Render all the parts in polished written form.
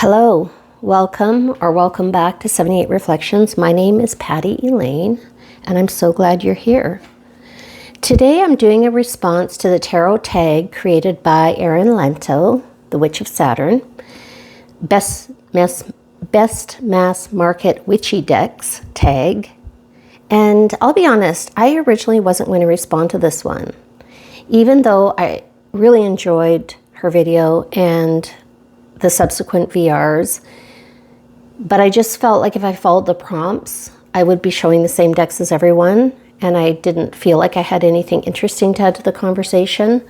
Hello, welcome back to 78 Reflections. My name is Patty Elaine, and I'm so glad you're here. Today I'm doing a response to the tarot tag created by Erin Lento, the Witch of Saturn, Best Mass Market Witchy Decks tag. And I'll be honest, I originally wasn't going to respond to this one, even though I really enjoyed her video and the subsequent VRs, but I just felt like if I followed the prompts, I would be showing the same decks as everyone, and I didn't feel like I had anything interesting to add to the conversation.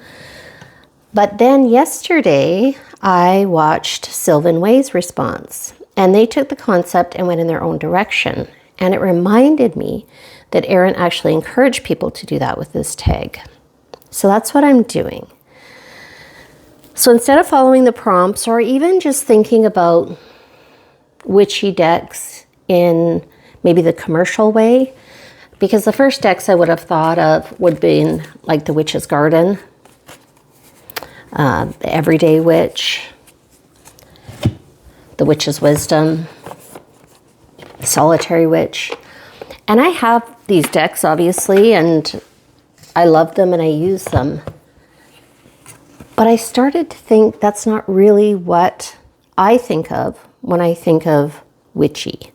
But then yesterday, I watched Sylvan Way's response, and they took the concept and went in their own direction, and it reminded me that Erin actually encouraged people to do that with this tag. So that's what I'm doing. So instead of following the prompts or even just thinking about witchy decks in maybe the commercial way, because the first decks I would have thought of would have been like the Witch's Garden, the Everyday Witch, the Witch's Wisdom, Solitary Witch. And I have these decks obviously, and I love them and I use them. But I started to think that's not really what I think of when I think of witchy.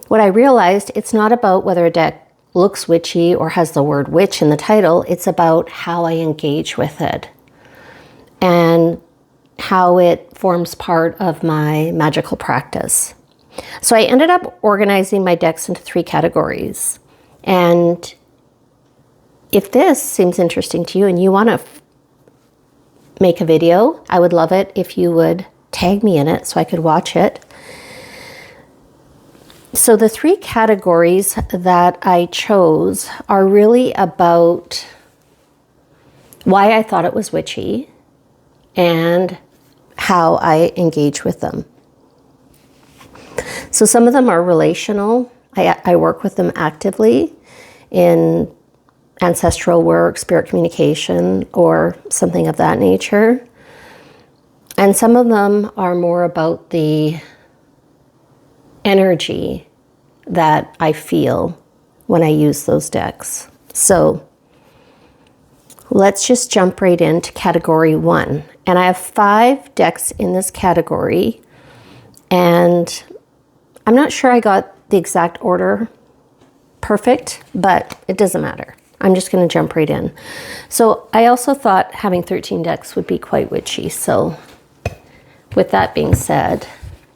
What I realized, it's not about whether a deck looks witchy or has the word witch in the title. It's about how I engage with it and how it forms part of my magical practice. So I ended up organizing my decks into 3 categories. And if this seems interesting to you and you want to make a video, I would love it if you would tag me in it so I could watch it. So the 3 categories that I chose are really about why I thought it was witchy and how I engage with them. So some of them are relational. I work with them actively in ancestral work, spirit communication, or something of that nature. And some of them are more about the energy that I feel when I use those decks. So let's just jump right into category 1. And I have 5 decks in this category, and I'm not sure I got the exact order perfect, but it doesn't matter. I'm just going to jump right in. So I also thought having 13 decks would be quite witchy. So with that being said,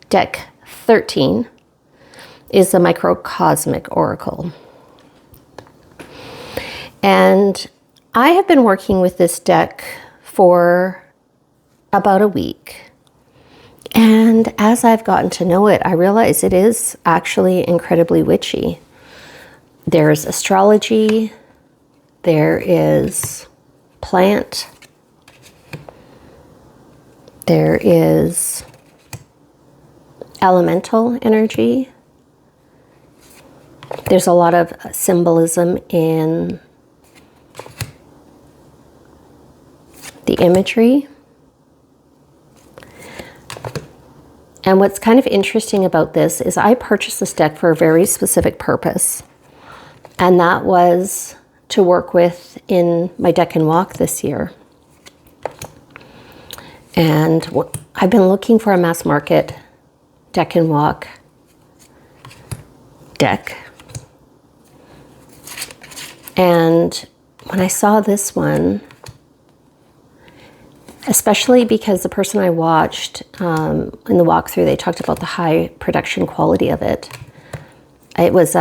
deck 13 is the Microcosmic Oracle. And I have been working with this deck for about a week. And as I've gotten to know it, I realize it is actually incredibly witchy. There's astrology, there is plant, there is elemental energy, there's a lot of symbolism in the imagery. And what's kind of interesting about this is I purchased this deck for a very specific purpose, and that was to work with in my deck and walk this year. And I've been looking for a mass market deck and walk deck. And when I saw this one, especially because the person I watched in the walkthrough, they talked about the high production quality of it. It was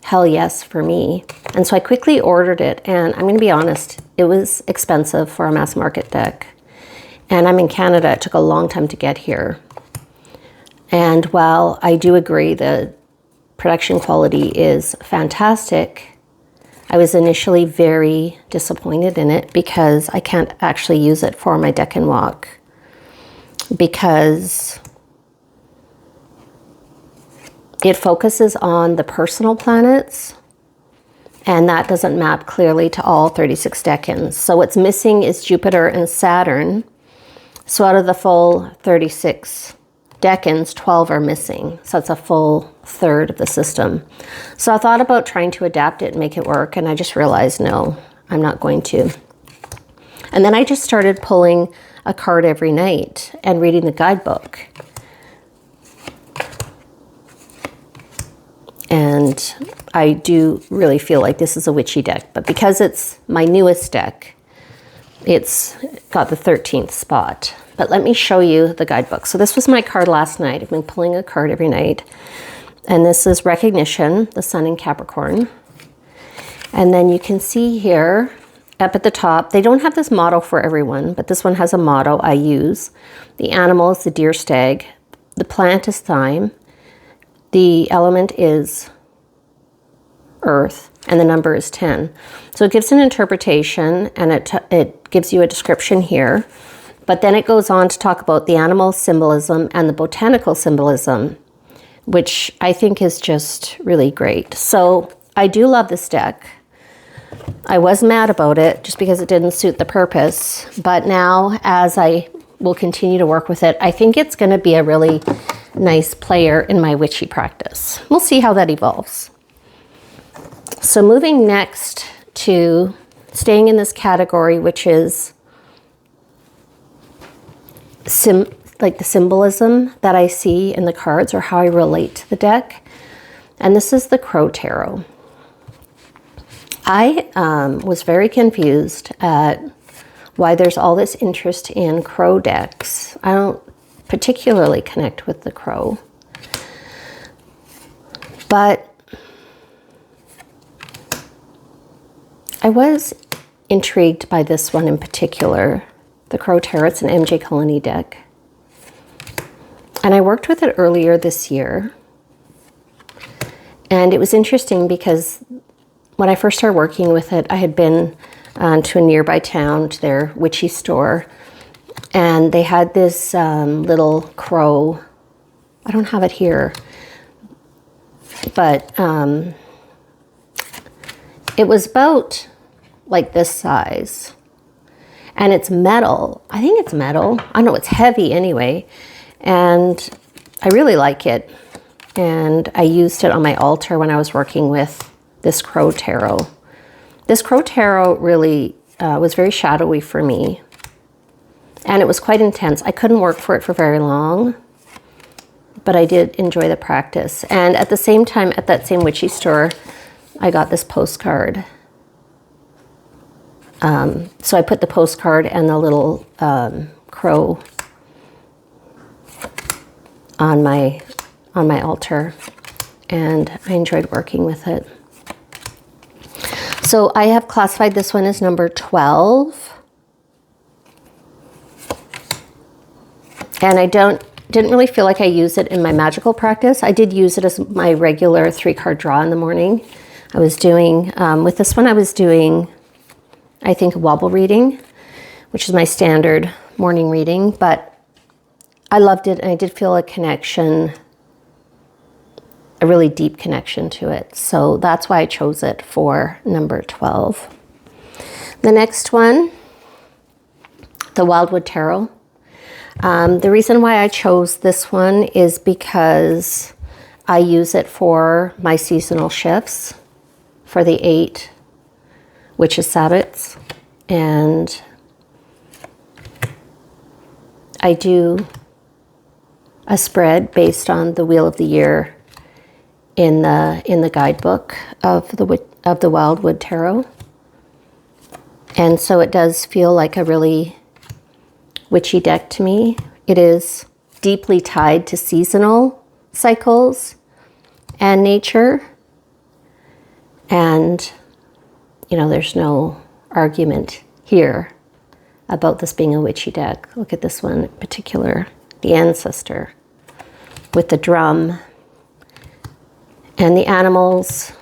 hell yes for me. And so I quickly ordered it, and I'm going to be honest, it was expensive for a mass market deck. And I'm in Canada, it took a long time to get here. And while I do agree the production quality is fantastic, I was initially very disappointed in it because I can't actually use it for my deck and walk, because it focuses on the personal planets, and that doesn't map clearly to all 36 decans. So what's missing is Jupiter and Saturn. So out of the full 36 decans, 12 are missing. So it's a full third of the system. So I thought about trying to adapt it and make it work, and I just realized, no, I'm not going to. And then I just started pulling a card every night and reading the guidebook. And I do really feel like this is a witchy deck, but because it's my newest deck, it's got the 13th spot. But let me show you the guidebook. So this was my card last night. I've been pulling a card every night. And this is Recognition, the Sun in Capricorn. And then you can see here, up at the top, they don't have this motto for everyone, but this one has a motto I use. The animal is the deer stag. The plant is thyme. The element is earth, and the number is 10. So it gives an interpretation, and it gives you a description here. But then it goes on to talk about the animal symbolism and the botanical symbolism, which I think is just really great. So I do love this deck. I was mad about it just because it didn't suit the purpose. But now, as I will continue to work with it, I think it's going to be a really nice player in my witchy practice. We'll see how that evolves. So moving next to staying in this category, which is like the symbolism that I see in the cards or how I relate to the deck. And this is the Crow Tarot. I was very confused at why there's all this interest in crow decks. I don't particularly connect with the crow. But I was intrigued by this one in particular, the Crow Tarot. It's an MJ Colony deck. And I worked with it earlier this year. And it was interesting because when I first started working with it, I had been to a nearby town, to their witchy store. And they had this little crow. I don't have it here. But it was about like this size. And it's metal. I think it's metal. I know it's heavy anyway. And I really like it. And I used it on my altar when I was working with this Crow Tarot. This Crow Tarot really was very shadowy for me. And it was quite intense. I couldn't work for it for very long, but I did enjoy the practice. And at the same time, at that same witchy store, I got this postcard. So I put the postcard and the little crow on my altar, and I enjoyed working with it. So I have classified this one as number 12. And I didn't really feel like I used it in my magical practice. I did use it as my regular 3-card draw in the morning. I was doing, with this one I was doing, I think, a wobble reading, which is my standard morning reading, but I loved it and I did feel a connection, a really deep connection to it. So that's why I chose it for number 12. The next one, the Wildwood Tarot. The reason why I chose this one is because I use it for my seasonal shifts for the 8 Witches Sabbats, and I do a spread based on the Wheel of the Year in the guidebook of the Wildwood Tarot, and so it does feel like a really witchy deck to me. It is deeply tied to seasonal cycles and nature, and you know, there's no argument here about this being a witchy deck. Look at this one in particular, the Ancestor, with the drum and the animals.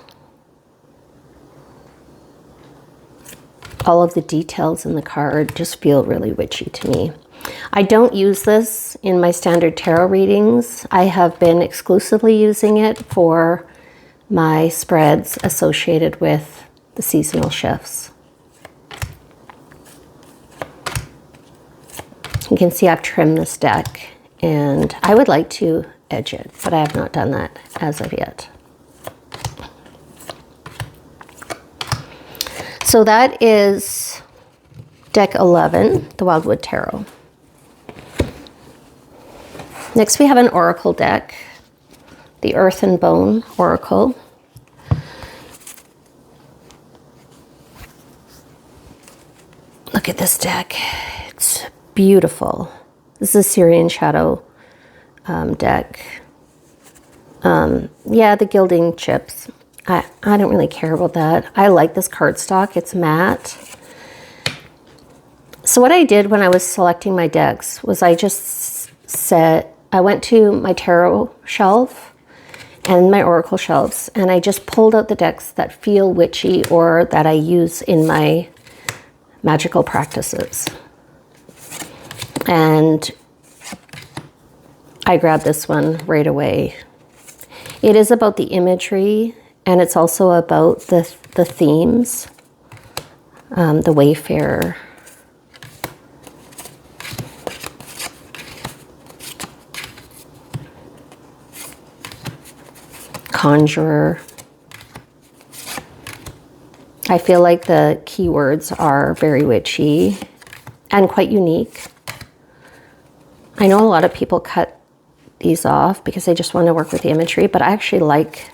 All of the details in the card just feel really witchy to me. I don't use this in my standard tarot readings. I have been exclusively using it for my spreads associated with the seasonal shifts. You can see I've trimmed this deck, and I would like to edge it, but I have not done that as of yet. So that is deck 11, the Wildwood Tarot. Next we have an oracle deck, the Earth and Bone Oracle. Look at this deck. It's beautiful. This is a Syrian Shadow deck. Yeah, the gilding chips. I don't really care about that. I like this cardstock. It's matte. So what I did when I was selecting my decks was I just I went to my tarot shelf and my oracle shelves, and I just pulled out the decks that feel witchy or that I use in my magical practices. And I grabbed this one right away. It is about the imagery, and it's also about the themes, the Wayfarer. Conjurer. I feel like the keywords are very witchy and quite unique. I know a lot of people cut these off because they just want to work with the imagery, but I actually like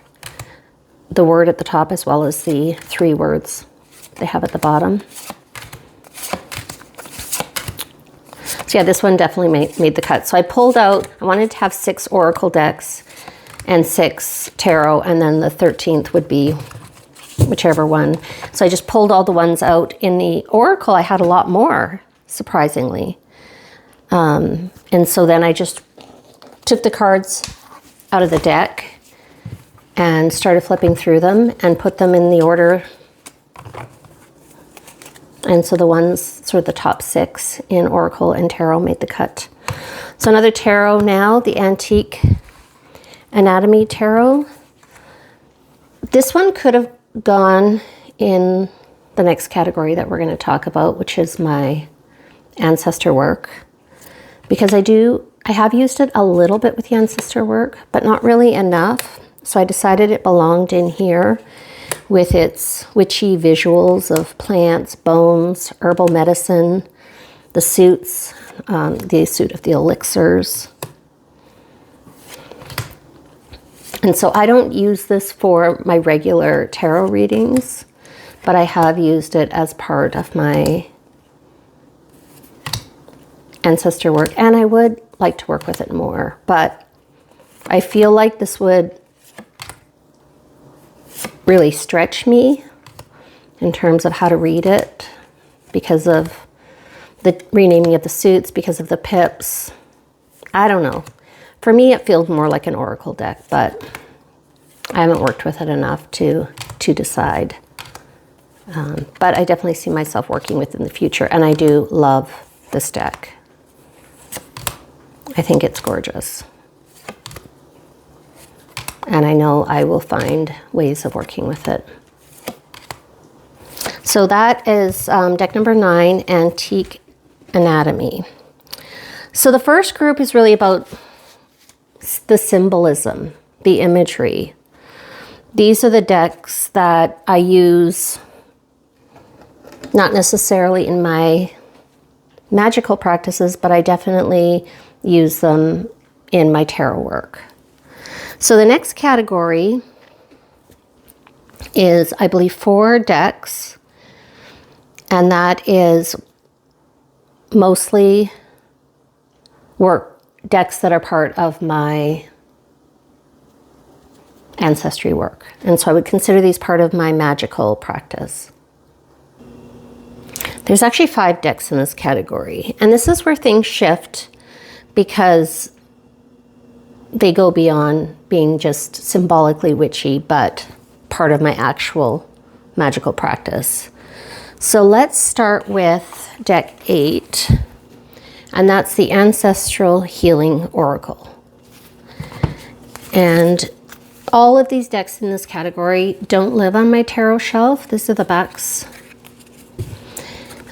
the word at the top as well as the 3 words they have at the bottom. So yeah, this one definitely made the cut. So I pulled out, I wanted to have 6 oracle decks and 6 tarot, and then the 13th would be whichever one. So I just pulled all the ones out. In the oracle, I had a lot more, surprisingly. And so then I just took the cards out of the deck and started flipping through them and put them in the order. And so the ones, sort of the top 6 in oracle and tarot, made the cut. So another tarot now, the Antique Anatomy Tarot. This one could have gone in the next category that we're going to talk about, which is my ancestor work, because I have used it a little bit with the ancestor work, but not really enough. So I decided it belonged in here with its witchy visuals of plants, bones, herbal medicine, the suits, the suit of the elixirs. And so I don't use this for my regular tarot readings, but I have used it as part of my ancestor work, and I would like to work with it more, but I feel like this would really stretch me in terms of how to read it because of the renaming of the suits, because of the pips. I don't know. For me, it feels more like an oracle deck, but I haven't worked with it enough to decide. But I definitely see myself working with it in the future, and I do love this deck. I think it's gorgeous. And I know I will find ways of working with it. So that is deck number 9, Antique Anatomy. So the first group is really about the symbolism, the imagery. These are the decks that I use not necessarily in my magical practices, but I definitely use them in my tarot work. So the next category is, I believe, 4 decks, and that is mostly decks that are part of my ancestry work. And so I would consider these part of my magical practice. There's actually 5 decks in this category, and this is where things shift because they go beyond being just symbolically witchy, but part of my actual magical practice. So let's start with deck 8, and that's the Ancestral Healing Oracle. And all of these decks in this category don't live on my tarot shelf. These are the backs.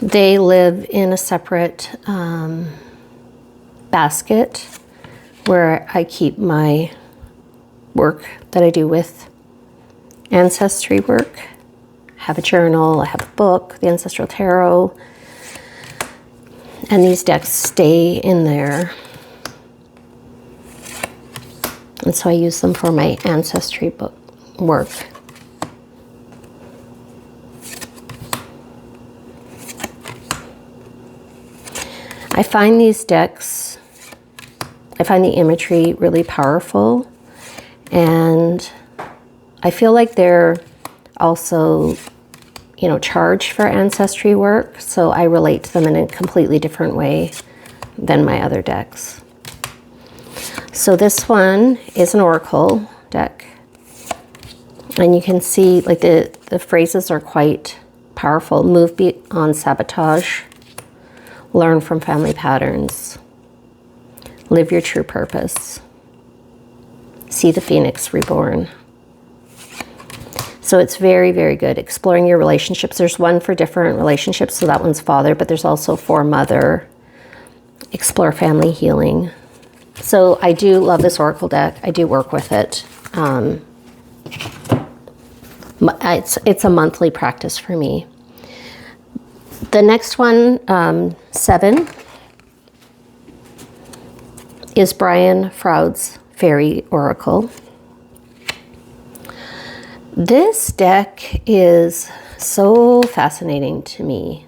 They live in a separate basket where I keep my work that I do with Ancestry work. I have a journal, I have a book, the Ancestral Tarot, and these decks stay in there. And so I use them for my Ancestry book work. I find these decks, I find the imagery really powerful, and I feel like they're also, you know, charged for Ancestry work, so I relate to them in a completely different way than my other decks. So this one is an oracle deck, and you can see like the phrases are quite powerful. Move beyond sabotage, learn from family patterns, live your true purpose, see the phoenix reborn. So it's very, very good. Exploring your relationships. There's one for different relationships, so that one's father, but there's also for mother. Explore family healing. So I do love this oracle deck. I do work with it. It's a monthly practice for me. The next one, 7, is Brian Froud's Fairy Oracle. This deck is so fascinating to me.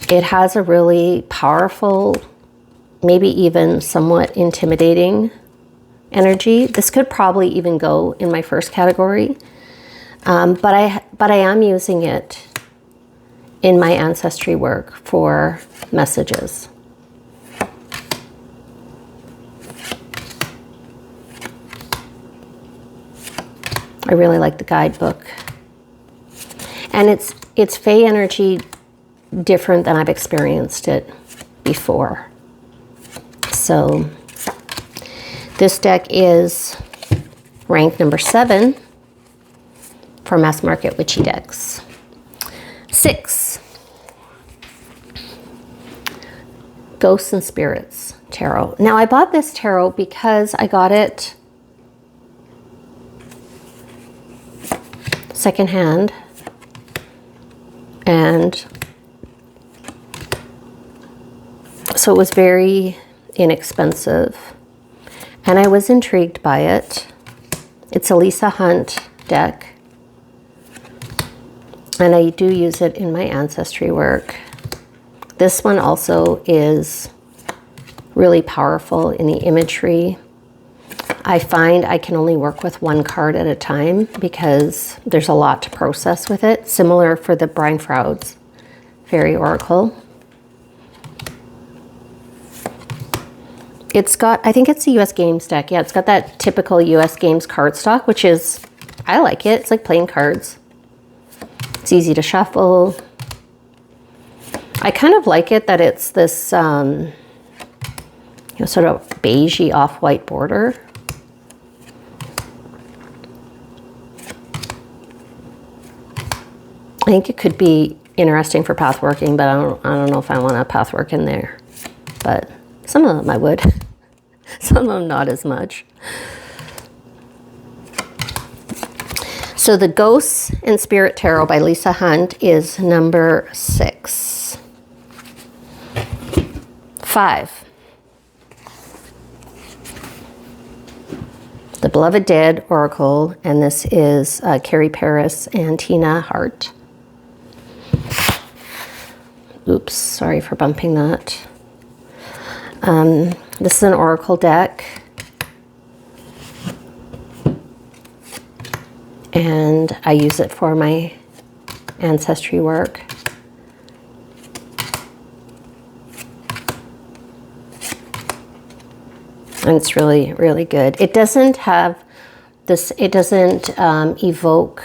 It has a really powerful, maybe even somewhat intimidating energy. This could probably even go in my first category, but I am using it in my Ancestry work for messages. I really like the guidebook. And it's Fae energy different than I've experienced it before. So this deck is rank number 7 for mass market witchy decks. 6, Ghosts and Spirits Tarot. Now I bought this tarot because I got it secondhand, and so it was very inexpensive, and I was intrigued by it. It's a Lisa Hunt deck, and I do use it in my Ancestry work. This one also is really powerful in the imagery. I find I can only work with one card at a time because there's a lot to process with it. Similar for the Brian Froud's Fairy Oracle. It's got, I think it's a US Games deck. Yeah, it's got that typical US Games cardstock, which is, I like it. It's like playing cards. It's easy to shuffle. I kind of like it that it's this you know, sort of beigey off-white border. I think it could be interesting for pathworking, but I don't know if I want a pathwork in there. But some of them I would. Some of them not as much. So the Ghosts and Spirit Tarot by Lisa Hunt is number 6. 5. The Beloved Dead Oracle, and this is Carrie Paris and Tina Hart. Oops, sorry for bumping that. This is an oracle deck, and I use it for my Ancestry work. And it's really, really good. It doesn't have this, it doesn't evoke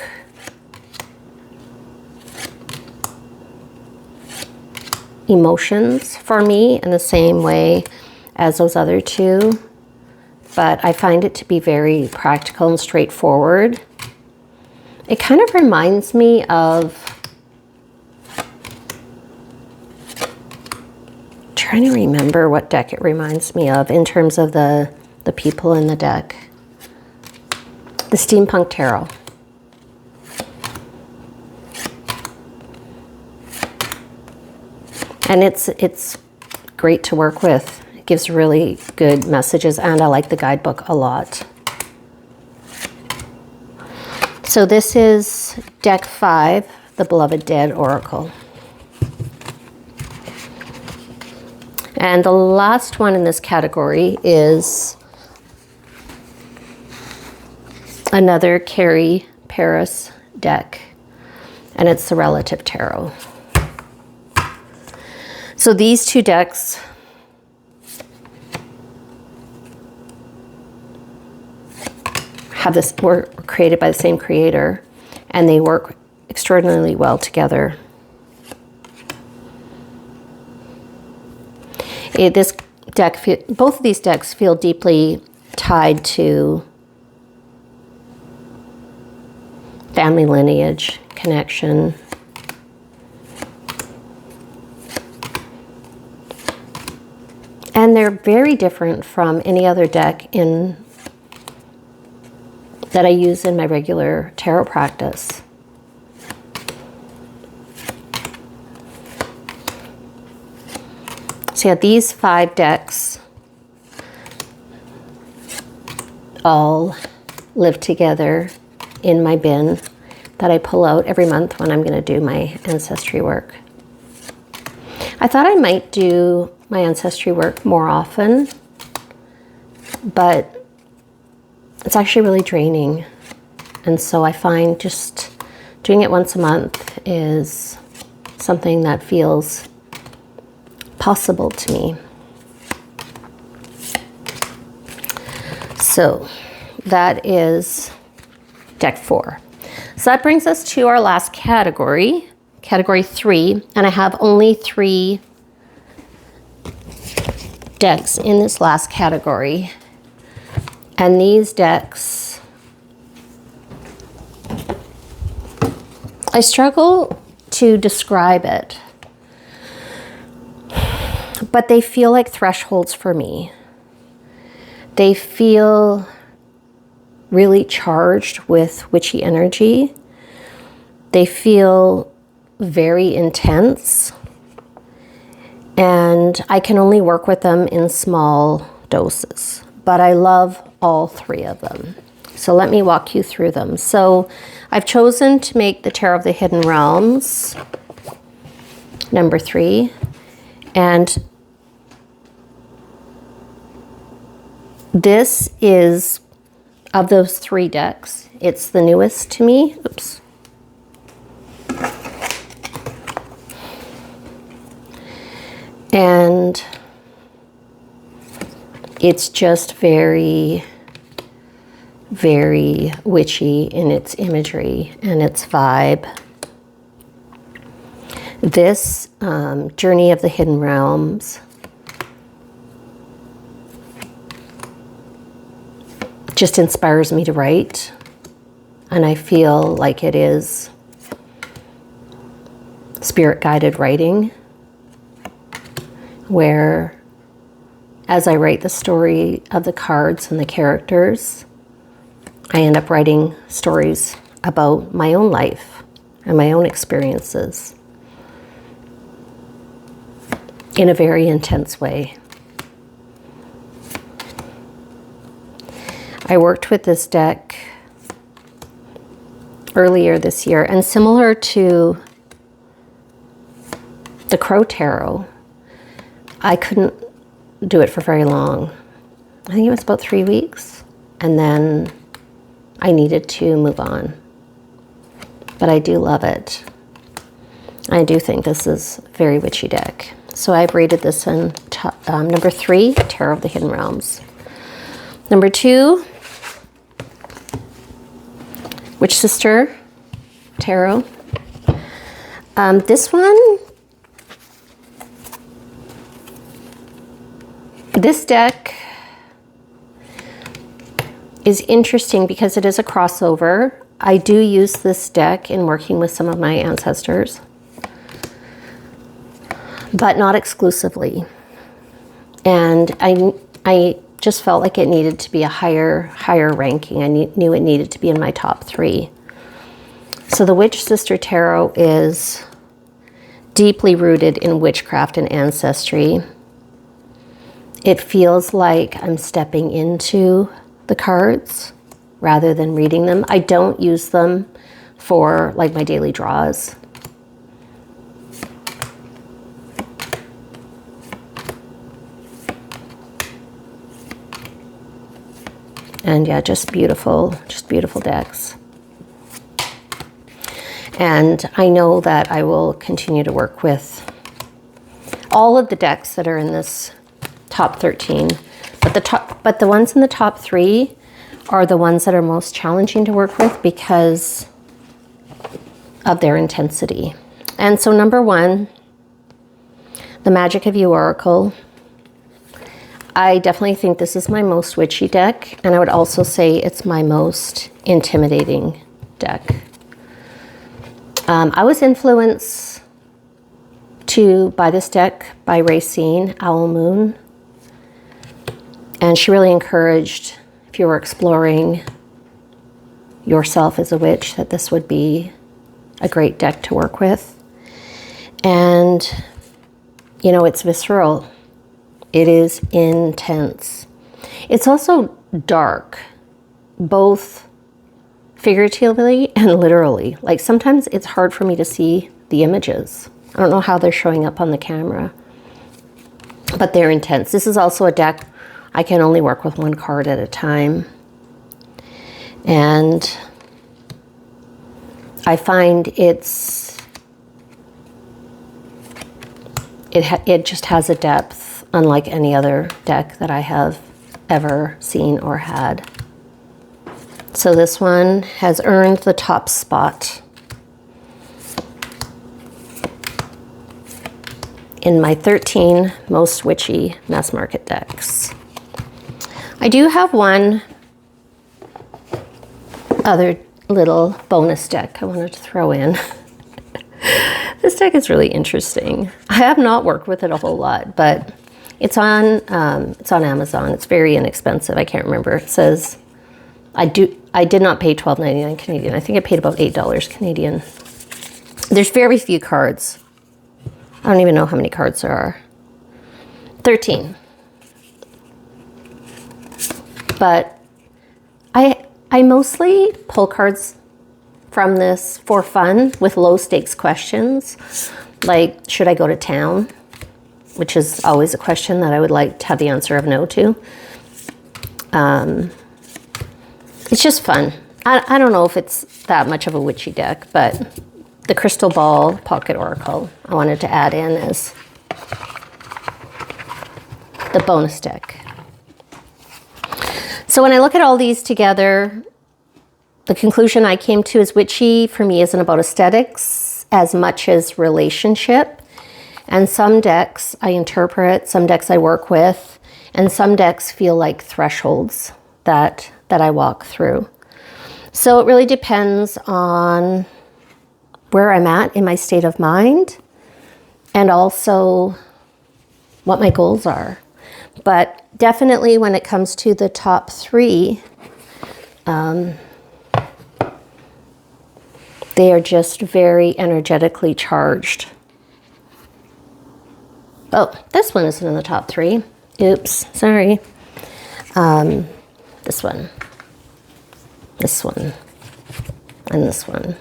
emotions for me in the same way as those other two, but I find it to be very practical and straightforward. It kind of reminds me of trying to remember what deck it reminds me of in terms of the people in the deck. The Steampunk Tarot. And it's great to work with. It gives really good messages, and I like the guidebook a lot. So this is deck 5, the Beloved Dead Oracle. And the last one in this category is another Carrie Paris deck, and it's the Relative Tarot. So these two decks were created by the same creator, and they work extraordinarily well together. Both of these decks feel deeply tied to family lineage, connection. And they're very different from any other deck that I use in my regular tarot practice. So yeah, these 5 decks all live together in my bin that I pull out every month when I'm going to do my ancestry work. I thought I might do my ancestry work more often, but it's actually really draining. And so I find just doing it once a month is something that feels possible to me. So that is deck 4. So that brings us to our last category, category 3, and I have only 3 decks in this last category. And these decks, I struggle to describe it, but they feel like thresholds for me. They feel really charged with witchy energy. They feel very intense, and I can only work with them in small doses, but I love all 3 of them. So let me walk you through them. So I've chosen to make the Tarot of the Hidden Realms number 3, and this is, of those 3 decks, it's the newest to me. Oops. And it's just very, very witchy in its imagery and its vibe. This Journey of the Hidden Realms just inspires me to write, and I feel like it is spirit-guided writing, where as I write the story of the cards and the characters, I end up writing stories about my own life and my own experiences in a very intense way. I worked with this deck earlier this year, and similar to the Crow Tarot, I couldn't do it for very long. I think it was about 3 weeks, and then I needed to move on. But I do love it. I do think this is a very witchy deck. So I've rated this in number 3, Tarot of the Hidden Realms. Number 2, Witch Sister Tarot. This one, this deck is interesting because it is a crossover. I do use this deck in working with some of my ancestors, but not exclusively. And I just felt like it needed to be a higher ranking. I knew it needed to be in my top 3. So the Witch Sister Tarot is deeply rooted in witchcraft and ancestry. It feels like I'm stepping into the cards rather than reading them. I don't use them for like my daily draws. And yeah, just beautiful decks. And I know that I will continue to work with all of the decks that are in this top 13. But the ones in the top 3 are the ones that are most challenging to work with because of their intensity. And so number 1, the Magic of You Oracle. I definitely think this is my most witchy deck, and I would also say it's my most intimidating deck. I was influenced by this deck by Racine, Owl Moon, and she really encouraged, if you were exploring yourself as a witch, that this would be a great deck to work with. And, you know, it's visceral. It is intense. It's also dark, both figuratively and literally. Like sometimes it's hard for me to see the images. I don't know how they're showing up on the camera, but they're intense. This is also a deck I can only work with 1 card at a time. And I find it just has a depth unlike any other deck that I have ever seen or had. So this one has earned the top spot in my 13 most witchy mass market decks. I do have one other little bonus deck I wanted to throw in. This deck is really interesting. I have not worked with it a whole lot, but it's on Amazon. It's very inexpensive. I can't remember. It says I did not pay $12.99 Canadian. I think I paid about $8 Canadian. There's very few cards. I don't even know how many cards there are. 13. But I mostly pull cards from this for fun with low stakes questions, like should I go to town? Which is always a question that I would like to have the answer of no to. It's just fun. I don't know if it's that much of a witchy deck, but the Crystal Ball Pocket Oracle I wanted to add in as the bonus deck. So when I look at all these together, the conclusion I came to is witchy for me isn't about aesthetics as much as relationship. And some decks I interpret, some decks I work with, and some decks feel like thresholds that I walk through. So it really depends on where I'm at in my state of mind and also what my goals are. But definitely when it comes to the top 3, they are just very energetically charged. Oh, this one isn't in the top 3. Oops, sorry. This one, and this one.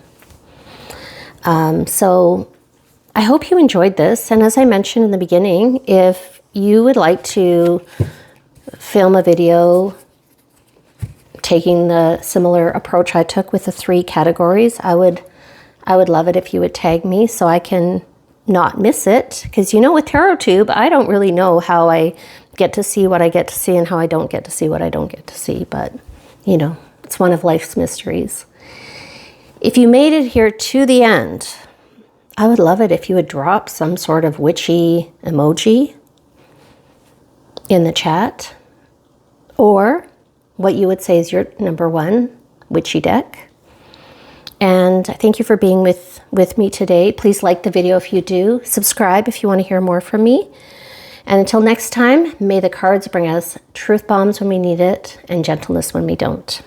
So I hope you enjoyed this. And as I mentioned in the beginning, if you would like to film a video taking the similar approach I took with the 3 categories, I would love it if you would tag me so I can not miss it. Because you know, with TarotTube, I don't really know how I get to see what I get to see and how I don't get to see what I don't get to see. But, you know, it's one of life's mysteries. If you made it here to the end, I would love it if you would drop some sort of witchy emoji in the chat, or what you would say is your number 1 witchy deck. And thank you for being with me today. Please like the video if you do. Subscribe if you want to hear more from me. And until next time, may the cards bring us truth bombs when we need it and gentleness when we don't.